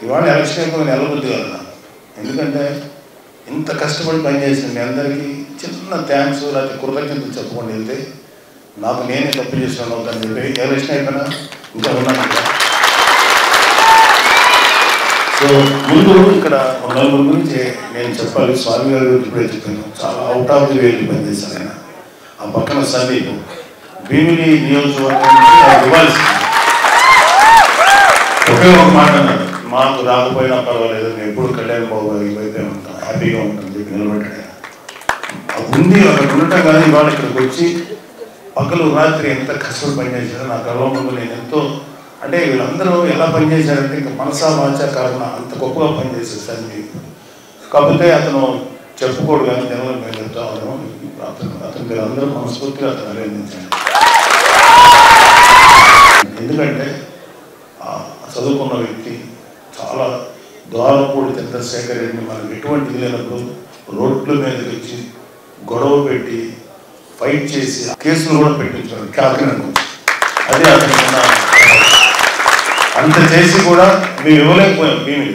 ఇవాళ ఎలక్షన్ అయిపోయి నెలబుద్ధి కాదు నాకు. ఎందుకంటే ఇంత కష్టపడి పనిచేసిన మీ అందరికీ చిన్న థ్యాంక్స్ లేకపోతే కృతజ్ఞతలు చెప్పుకొని వెళ్తే నాకు నేనే తప్పు చేస్తున్నాను అవుతాను చెప్పి ఎలక్షన్ అయిపోయినా ఇంకా ఉన్నాను కదా. సో ముందు ఇక్కడ ఒక నలుగురు గురించి నేను చెప్పాలి. స్వామి గారి గురించి ఇప్పుడే చెప్పాను. చాలా అవుట్ ఆఫ్ ది వేలు పనిచేశాను ఆయన. ఆ పక్కన సందీప్ భీమిలి నియోజకవర్గానికి ఇవ్వాల్సింది. ఒకే ఒక మాట అన్నాడు, మాకు రాకపోయినా పర్వాలేదు, నేను ఎప్పుడు కళ్యాణ్ బాబు గారికి వైపే ఉంటాను, హ్యాపీగా ఉంటాను చెప్పి నిలబెట్టాడు. ఉంది అక్కడ ఉండటం కానీ ఇవాళ ఇక్కడికి వచ్చి పగలు రాత్రి ఎంత కష్టపడి పనిచేశారో నా కళ్ళ ముందు నేను ఎంతో అంటే వీళ్ళందరూ ఎలా పనిచేశారంటే ఇంకా మనసా వాచా కారణ అంత గొప్పగా పనిచేశారు సందీప్. కాకపోతే అతను చెప్పుకోడు కానీ జనంలో మేము చెప్తా ఉన్నాము. అతను మీరు అందరూ మనస్ఫూర్తిగా అతను అభినందించండి. ఎందుకంటే చదువుకున్న వ్యక్తి చాలా ద్వారపూడి చంద్రశేఖర్ రెడ్డిని మనకు ఎటువంటిది లేనప్పుడు రోడ్ల మీదకి వచ్చి గొడవ పెట్టి ఫైట్ చేసి కేసులు కూడా పెట్టించారు కాకినాడ. అదే అతను అంత చేసి కూడా మేము ఇవ్వలేకపోయాం భీమిని.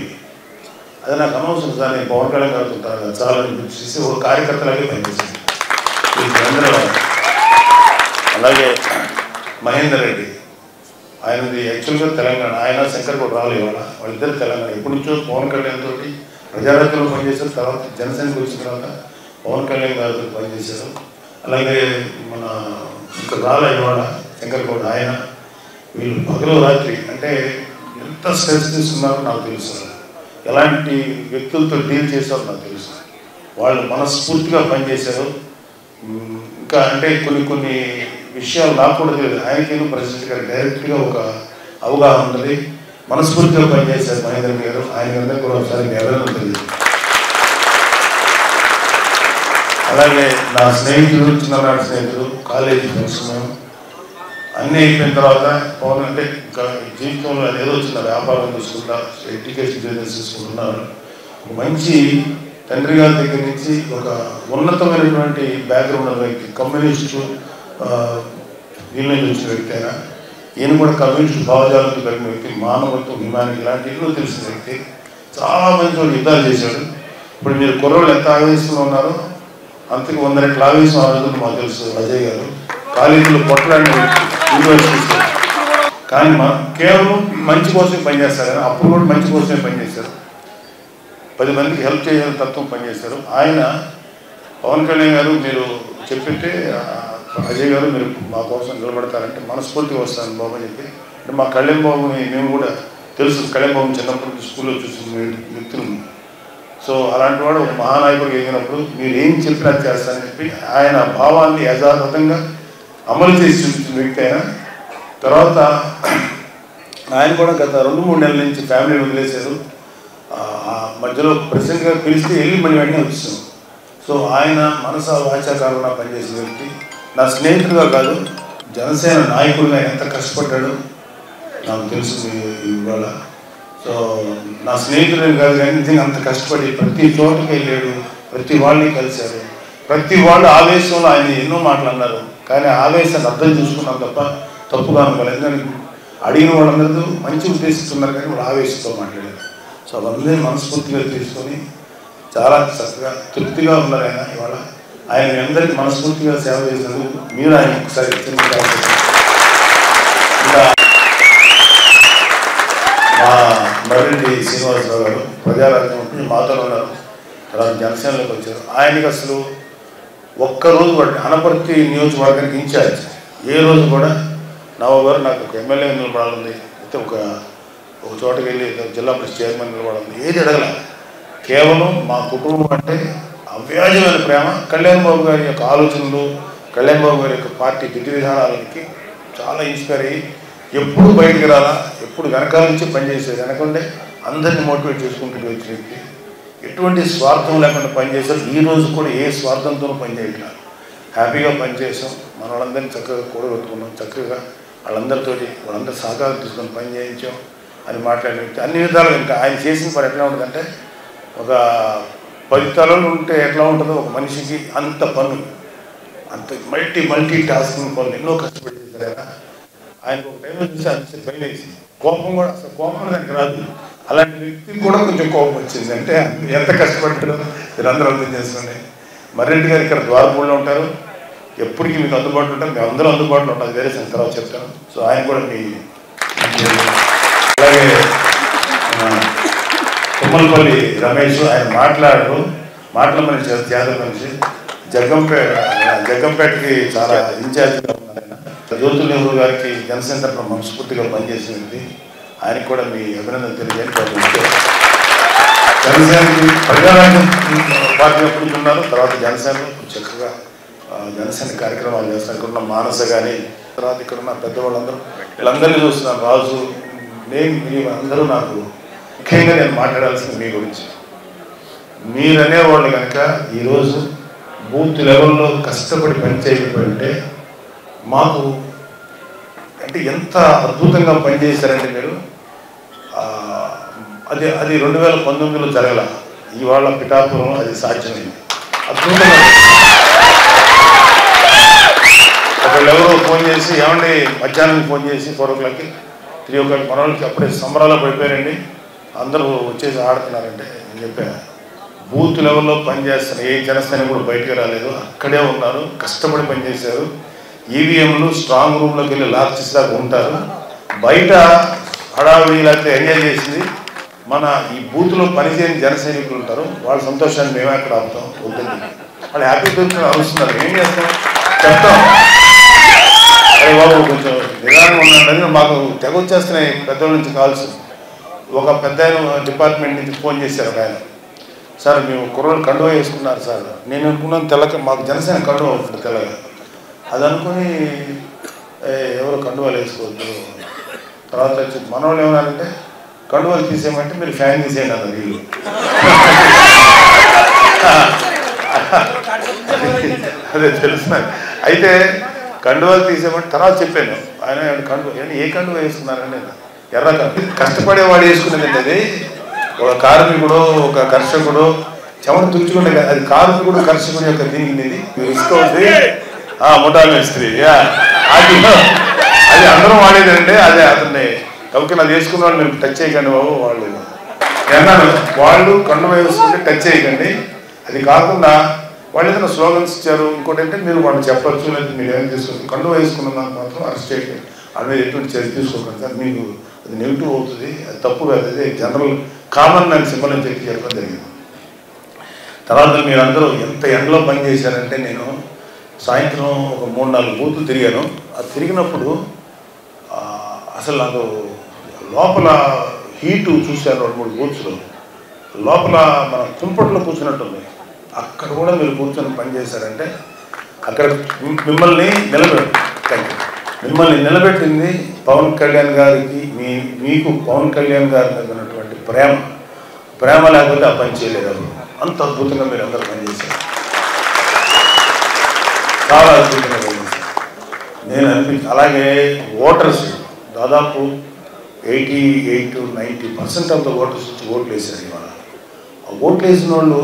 అది నాకు అనవసరం సార్, నేను పవన్ కళ్యాణ్ గారుతుంటాను చాలా చేసి ఒక కార్యకర్తలాగే పనిచేసింది. అలాగే మహేందర్ రెడ్డి ఆయనది యాక్చువల్గా తెలంగాణ, ఆయన శంకర్ కూడా రాలేదు ఇవాళ, వాళ్ళిద్దరు తెలంగాణ. ఎప్పటి నుంచో పవన్ కళ్యాణ్ తోటి ప్రజారాజ్యంలో పనిచేశారు, తర్వాత జనసేనకు వచ్చిన తర్వాత పవన్ కళ్యాణ్ గారితో పనిచేశారు. అలాగే మన ఇంకా రాలే ఇవాళ శంకర్ కూడా ఆయన. వీళ్ళు పగలు రాత్రి అంటే ఎంత స్ట్రెస్ తీసుకున్నారో నాకు తెలుసు, ఎలాంటి వ్యక్తులతో డీల్ చేశారో నాకు తెలుసు. వాళ్ళు మనస్ఫూర్తిగా పనిచేశారు. ఇంకా అంటే కొన్ని విషయాలు నాకు కూడా తెలియదు, ఆయనకేమో ప్రెసిడెంట్ గారు డైరెక్ట్గా ఒక అవగాహన ఉన్నది. మనస్ఫూర్తిగా పనిచేశారు మహేంద్ర గారు. ఆయన అందరూ కూడా ఒకసారి ఎవరైనా తెలియదు. అలాగే నా స్నేహితులు, చిన్ననాటి స్నేహితులు, కాలేజీ ఫ్రెండ్స్, మేము అన్నీ అయిపోయిన తర్వాత పవన్ అంటే ఇంకా జీవితంలో అదేదో వచ్చిన వ్యాపారం తీసుకుంటా, ఎడ్యుకేషన్ బిజినెస్ తీసుకుంటున్నారు. ఒక మంచి తండ్రి గారి దగ్గర నుంచి ఒక ఉన్నతమైనటువంటి బ్యాక్గ్రౌండ్ ఉన్న వ్యక్తి, కమ్యూనిస్టు వీళ్ళ నుంచి వచ్చిన వ్యక్తి అయినా ఈయన కూడా కమ్యూనిస్టు భావజాలంతో కలిగిన వ్యక్తి, మానవత్వం, విమానికి ఇలాంటి ఎన్నో తెలిసిన వ్యక్తి. చాలా మంచి వాళ్ళు యుద్ధాలు చేశాడు. ఇప్పుడు మీరు కుర్రోళ్ళు ఎంత ఆవేశంలో ఉన్నారో అంతకు 100 రెట్ల ఆవేశం ఆ రోజులు మాకు తెలుసు. అజయ్ గారు కాలేజీలో కొట్లాడిన వ్యక్తి, యూనివర్సిటీస్లో. కానీ కేవలం మంచి కోసమే పనిచేస్తారు కానీ అప్పుడు కూడా మంచి కోసమే పనిచేశారు. 10 మందికి హెల్ప్ చేయాలని తత్వం పనిచేశారు. ఆయన పవన్ కళ్యాణ్ గారు మీరు చెప్పితే అజయ్ గారు మీరు మా కోసం నిలబడతారంటే మనస్ఫూర్తిగా వస్తాను బాబు అని చెప్పి. అంటే మా కళ్యాణ్ బాబుని మేము కూడా తెలుసు, కళ్యాణ్ బాబుని చిన్నప్పటి స్కూల్లో చూసిన వ్యక్తులు. సో అలాంటి వాడు ఒక మహానాయకుడు ఎగినప్పుడు మీరు ఏం చెప్పినా చేస్తారని చెప్పి ఆయన భావాన్ని యథాతథంగా అమలు చేసి చూపించిన వ్యక్తి అయినా. తర్వాత ఆయన కూడా గత 2-3 నెలల నుంచి ఫ్యామిలీని వదిలేశారు. మధ్యలో ప్రెసిడెంట్గా పిలిస్తే వెళ్ళి మళ్ళీ వెంటనే వచ్చాం. సో ఆయన మనసా వాచాకారంగా పనిచేసిన వ్యక్తి. నా స్నేహితుడుగా కాదు, జనసేన నాయకుడిగా ఎంత కష్టపడ్డాడు నాకు తెలుసు ఇవాళ. సో నా స్నేహితుడని కాదు కానీ నిజంగా అంత కష్టపడి ప్రతి చోటుకి వెళ్ళాడు, ప్రతి వాళ్ళని కలిశారు. ప్రతి వాళ్ళు ఆవేశంలో ఆయన ఎన్నో మాటలు అన్నారు, కానీ ఆవేశాన్ని అర్థం చేసుకున్నాం తప్ప తప్పుగా అనుకోలేదు. ఎందుకంటే అడిగిన వాళ్ళందరూ మంచి ఉద్దేశిస్తున్నారు కానీ వాళ్ళు ఆవేశంతో మాట్లాడారు. సో అవన్నీ మనస్ఫూర్తిగా తీసుకొని చాలా చక్కగా తృప్తిగా ఉన్నారు ఆయన ఇవాళ. ఆయన అందరికీ మనస్ఫూర్తిగా సేవ చేసినందుకు మీరు ఆయన ఒకసారి ఇంకా మా మర్రెడ్డి శ్రీనివాసరావు గారు ప్రజారాజ్యం మాతో ఉన్నారు, తర్వాత జనసేనలోకి వచ్చారు. ఆయనకి అసలు ఒక్కరోజు కూడా అనపర్తి నియోజకవర్గానికి ఇన్ఛార్జ్, ఏ రోజు కూడా నవగారు నాకు ఒక ఎమ్మెల్యే నిలబడాలి, అయితే ఒక చోటకి వెళ్ళి జిల్లా పరిషత్ చైర్మన్ నిలబడాలి, ఏది అడగల. కేవలం మా కుటుంబం అంటే అవ్యాజమైన ప్రేమ. కళ్యాణ్ బాబు గారి యొక్క ఆలోచనలు, కళ్యాణ్ బాబు గారి యొక్క పార్టీ విధి విధానాలకి చాలా ఇన్స్పైర్ అయ్యి ఎప్పుడు బయటికి రాలా, ఎప్పుడు వెనకాల నుంచి పనిచేసేది, వెనకండే అందరినీ మోటివేట్ చేసుకుంటూ వచ్చిన వ్యక్తి. ఎటువంటి స్వార్థం లేకుండా పనిచేశారు. ఈ రోజు కూడా ఏ స్వార్థంతోనూ పనిచేయట్లేదు, హ్యాపీగా పనిచేసాం. మన వాళ్ళందరినీ చక్కగా కూడగొట్టుకున్నాం, చక్కగా వాళ్ళందరూ సహకారం తీసుకొని పని చేయించాం అని మాట్లాడిన వ్యక్తి. అన్ని విధాలుగా ఇంకా ఆయన చేసిన పని ఎట్లా ఉంటుందంటే, ఒక 10 తలలు ఉంటే ఎట్లా ఉంటుందో ఒక మనిషికి అంత పనులు, అంత మల్టీ టాస్కింగ్ పనులు ఎన్నో కష్టపడి చేశారు. ఆయనకు ఒక టైంలో చూసి అంతే భయం వేసి, కోపం కూడా అసలు కోపం దానికి రాదు. అలాంటి వ్యక్తికి కూడా కొంచెం కోపం వచ్చింది. అంటే ఎంత కష్టపడ్డాడో మీరందరూ అర్థం చేసుకోండి. మర్రెడ్డి గారు ఇక్కడ ద్వారపూడిలో ఉంటారు, ఎప్పటికీ మీకు అందుబాటులో ఉంటారు, మేము అందరూ అందుబాటులో ఉంటాం, వేరే తర్వాత చెప్తాను. సో ఆయన కూడా మీ అలాగే తుమ్మలపల్లి రమేష్, ఆయన మాటల మనిషి, జాతర మనిషి, జగ్గంపేటకి చాలా ఇన్ఛార్జ్గా ఉన్నారు ఆయన. జ్యోతుల్ నెహ్రూ గారికి జనసేన తరఫున మనస్ఫూర్తిగా పనిచేసింది, ఆయనకి కూడా మీ అభినందన తెలియజేయండి. జనసేనకి ప్రజారాజ్యం పార్టీ ఎప్పుడు ఉన్నారు, తర్వాత జనసేనలో చక్కగా జనసేన కార్యక్రమాలు చేస్తున్నారు. ఇక్కడ ఉన్న మానస కానీ, తర్వాత ఇక్కడ ఉన్న పెద్దవాళ్ళందరూ, వీళ్ళందరినీ చూస్తున్నాను. రాజు, నేను అందరూ నాకు ముఖ్యంగా నేను మాట్లాడాల్సింది మీ గురించి. మీరనేవాళ్ళు కనుక ఈరోజు బూత్ లెవెల్లో కష్టపడి పనిచేయకపోయింటే మాకు అంటే ఎంత అద్భుతంగా పనిచేశారంటే మీరు. అది 2019లో జరగల, ఇవాళ పిఠాపురం అది సాధ్యమైంది. అద్భుతంగా ఒకళ్ళెవరో ఫోన్ చేసి, ఏమండి మధ్యాహ్నం ఫోన్ చేసి 4 o'clockకి 3 o'clock మన వాళ్ళకి అప్పుడే సంబరాల్లో పడిపోయారండి, అందరూ వచ్చేసి ఆడుతున్నారంటే నేను చెప్పాను, బూత్ లెవెల్లో పనిచేస్తున్న ఏ జనసేన కూడా బయటకు రాలేదు, అక్కడే ఉన్నారు, కష్టపడి పనిచేశారు. ఈవీఎంలు స్ట్రాంగ్ రూమ్లోకి వెళ్ళి లాక్స్ దాకా ఉంటారు, బయట హడావిడి లేకపోతే ఎంజాయ్ చేసింది మన ఈ బూత్లో పనిచేయని జన సైనికులు ఉంటారు. వాళ్ళ సంతోషాన్ని మేమే అక్కడ ఆపుతాం, వద్దండి వాళ్ళు హ్యాపీ దొరుకుతున్నారు, అరుస్తున్నారు, ఏం చేస్తాం చెప్తాం. అరే బాబు కొంచెం నిదానంగా ఉన్నాడని మాకు తెగ వచ్చేస్తున్నాయి పెద్దవాళ్ళ నుంచి కాల్స్. ఒక పెద్ద డిపార్ట్మెంట్ నుంచి ఫోన్ చేశారు ఆయన, సార్ మేము కుర్రోళ్ళు కండువా వేసుకున్నారు సార్. నేను అనుకున్నాను తెల్లక, మాకు జనసేన కండువా ఉంటుంది తెల్లగా, అది అనుకుని ఎవరు కండువాలు వేసుకోవద్దు. తర్వాత వచ్చి మనవాళ్ళు ఏమన్నారంటే కండువాలు తీసేయమంటే మీరు ఫ్యాన్ తీసేయండి అన్నారు వీళ్ళు. అదే తెలుస్తున్నారు. అయితే కండువాలు తీసేయమంటే తర్వాత చెప్పాను, ఆయన ఏ కండువా వేసుకున్నారండి, ఎర్ర కష్టపడేవాడు వేసుకునేదండి. అది ఒక కార్మికుడు, ఒక కర్షకుడు చెమట తుడుచుకుంటే అది కార్మికుడు కర్షకుడు యొక్క దీనికి తీసుకోవద్ది. ముఠా మేస్త్రి అది అందరం వాడేదండి. అదే అతన్ని ఎవరికి అది వేసుకున్న వాళ్ళు మీరు టచ్ చేయకండి బాబు, వాళ్ళు అన్నాను, వాళ్ళు కండువా వేసుకుంటే టచ్ చేయకండి. అది కాకుండా వాళ్ళు ఏదైనా స్లోగన్స్ ఇచ్చారు, ఇంకోటి అంటే మీరు వాళ్ళు చెప్పచ్చు, లేదా మీరు ఏమైనా తీసుకోవచ్చు, కండువా వేసుకున్న దానికి మాత్రం అరెస్ట్ చేయండి, వాళ్ళ మీద ఎటువంటి చర్య తీసుకోకండి సార్, మీకు అది నెగిటివ్ అవుతుంది, అది తప్పు కాదు, అదే జనరల్ కామన్ నాకు సింబల్ అని చెప్పడం జరిగింది. తర్వాత మీరందరూ ఎంత ఎండలో పనిచేశారంటే, నేను సాయంత్రం ఒక 3-4 బూతులు తిరిగాను. అది తిరిగినప్పుడు అసలు నాకు లోపల హీటు చూశాను. 2-3 బూత్స్లో లోపల మన కుంపట్లో కూర్చున్నట్టుంది. అక్కడ కూడా మీరు కూర్చొని పనిచేశారంటే అక్కడ మిమ్మల్ని నిలబెట్టింది పవన్ కళ్యాణ్ గారికి, మీకు పవన్ కళ్యాణ్ గారి మీద ఉన్నటువంటి ప్రేమ లేకపోతే ఆ పని చేయలేదు. అంత అద్భుతంగా మీరు అందరూ పనిచేశారు, చాలా అద్భుతంగా పనిచేశారు. నేను అలాగే ఓటర్స్ దాదాపు 88-90% ఆఫ్ ద ఓటర్స్ వచ్చి ఓట్లు వేశారు. ఇవాళ ఆ ఓట్లు వేసిన వాళ్ళు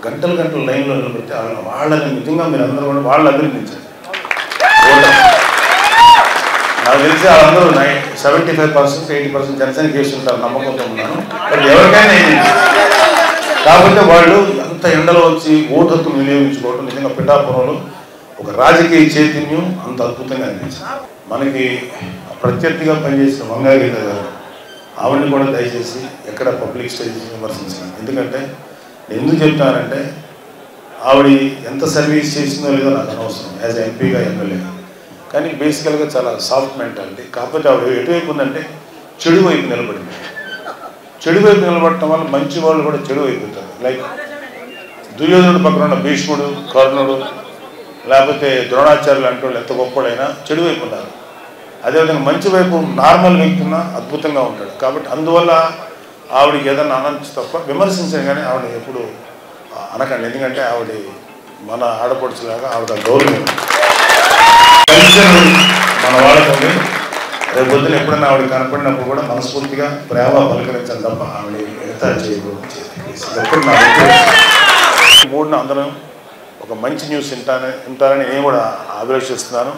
గంటలు లైన్లో నిలబడితే వాళ్ళని నిజంగా మీరు అందరూ కూడా వాళ్ళు అభినందించారు. నాకు తెలిసి వాళ్ళందరూ 75%-80% జనసేన చేస్తుంటారు, నమ్మకంతో ఉన్నాను. బట్ ఎవరికైనా కాకపోతే వాళ్ళు ఎంత ఎండలో వచ్చి ఓటు హక్కును వినియోగించుకోవడం నిజంగా పిఠాపురంలో ఒక రాజకీయ చైతన్యం అంత అద్భుతంగా అనిపించింది. మనకి ప్రత్యర్థిగా పనిచేసిన మంగాగీత గారు, ఆవిడని కూడా దయచేసి ఎక్కడ పబ్లిక్ స్టేజ్ విమర్శించాను. ఎందుకంటే నేను ఎందుకు చెప్తానంటే ఆవిడ ఎంత సర్వీస్ చేసిందో లేదో నాకు అనవసరం, యాజ్ ఎంపీగా ఎమ్మెల్యే. కానీ బేసికల్గా చాలా సాఫ్ట్ మెంటాలిటీ. కాకపోతే ఆవిడ ఎటువైపు ఉందంటే చెడు వైపు నిలబడింది. చెడు వైపు నిలబడటం వల్ల మంచి వాళ్ళు కూడా చెడు అయిపోతారు. లైక్ దుర్యోధనుడు పక్కన ఉన్న భీష్ముడు, కర్ణుడు, లేకపోతే ద్రోణాచార్యులు అంటే వాళ్ళు ఎంత గొప్పడైనా చెడు వైపు ఉన్నారు. అదేవిధంగా మంచి వైపు నార్మల్ వ్యక్తి ఉన్నా అద్భుతంగా ఉంటాడు. కాబట్టి అందువల్ల ఆవిడకి ఏదన్నా అనొచ్చు తప్ప విమర్శించాను కానీ ఆవిడ ఎప్పుడు అనకండి. ఎందుకంటే ఆవిడ మన ఆడపడుచులాగా ఆవిడ గౌరవం మన వాళ్ళకి రేపు పొద్దున ఎప్పుడైనా ఆవిడ కనపడినప్పుడు కూడా మనస్ఫూర్తిగా ప్రేమ పలకరించాలి తప్ప ఆవిడ మిగతా చేయకూడదు. మూడున అందరం ఒక మంచి న్యూస్ వింటారని నేను కూడా అభిలషిస్తున్నాను.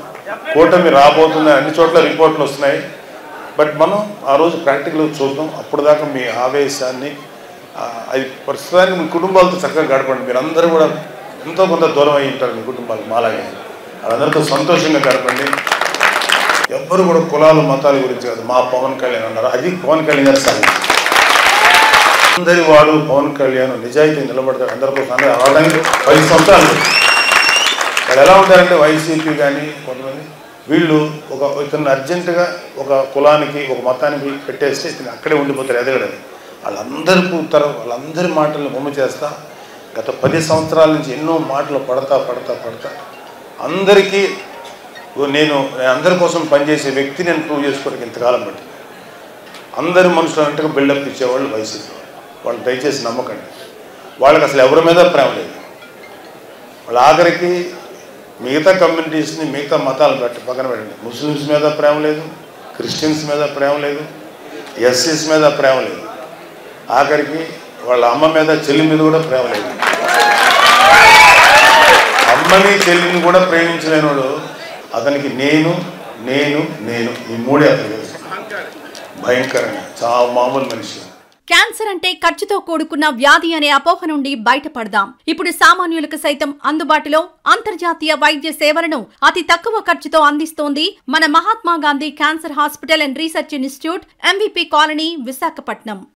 కూటమి రాబోతున్న అన్ని చోట్ల రిపోర్ట్లు వస్తున్నాయి. బట్ మనం ఆ రోజు ప్రాక్టికల్గా చూద్దాం. అప్పుడు దాకా మీ ఆవేశాన్ని అది ప్రస్తుతానికి మీ కుటుంబాలతో చక్కగా గడపండి. మీరు అందరూ కూడా ఎంతో కొంత దూరం అయి ఉంటారు మీ కుటుంబాలు మాలాగే. వాళ్ళందరితో సంతోషంగా గడపండి. ఎవ్వరు కూడా కులాలు మతాల గురించి కాదు. మా పవన్ కళ్యాణ్ అన్నారు, అది పవన్ కళ్యాణ్ గారు సార్. అందరి వాడు పవన్ కళ్యాణ్ నిజాయితీ నిలబడతాడు. అందరికీ రావడానికి 10 సంవత్సరాలు. వాళ్ళు ఎలా ఉంటారంటే వైసీపీ కానీ కొంతమంది వీళ్ళు ఇతను అర్జెంటుగా ఒక కులానికి ఒక మతానికి పెట్టేస్తే ఇతను అక్కడే ఉండిపోతారు ఎదగడని. వాళ్ళందరి మాటలను బొమ్మ చేస్తా గత 10 సంవత్సరాల నుంచి ఎన్నో మాటలు పడతా అందరికీ నేను అందరి కోసం పనిచేసే వ్యక్తి నేను ప్రూవ్ చేసుకోవడానికి ఇంతకాలం పట్టింది. అందరి మనుషులు అంటే బిల్డప్ ఇచ్చేవాళ్ళు వైసీపీ వాళ్ళు. దయచేసి నమ్మకండి. వాళ్ళకి అసలు ఎవరి మీద ప్రేమ లేదు. వాళ్ళు ఆఖరికి మిగతా కమ్యూనిటీస్ని మిగతా మతాలు పక్కన పెట్టండి. ముస్లిమ్స్ మీద ప్రేమ లేదు, క్రిస్టియన్స్ మీద ప్రేమ లేదు, ఎస్సీస్ మీద ప్రేమ లేదు, ఆఖరికి వాళ్ళ అమ్మ మీద చెల్లి మీద కూడా ప్రేమ లేదు. అమ్మని చెల్లిని కూడా ప్రేమించలేనివాడు అతనికి నేను ఈ మూడే అతను తెలుసు. భయంకరంగా చాలా మామూలు మనిషి. క్యాన్సర్ అంటే ఖర్చుతో కూడుకున్న వ్యాధి అనే అపోహ నుండి బయటపడదాం. ఇప్పుడు సామాన్యులకు సైతం అందుబాటులో అంతర్జాతీయ వైద్య సేవలను అతి తక్కువ ఖర్చుతో అందిస్తోంది మన Mahatma Gandhi cancer hospital and research institute, MVP colony, Visakhapatnam.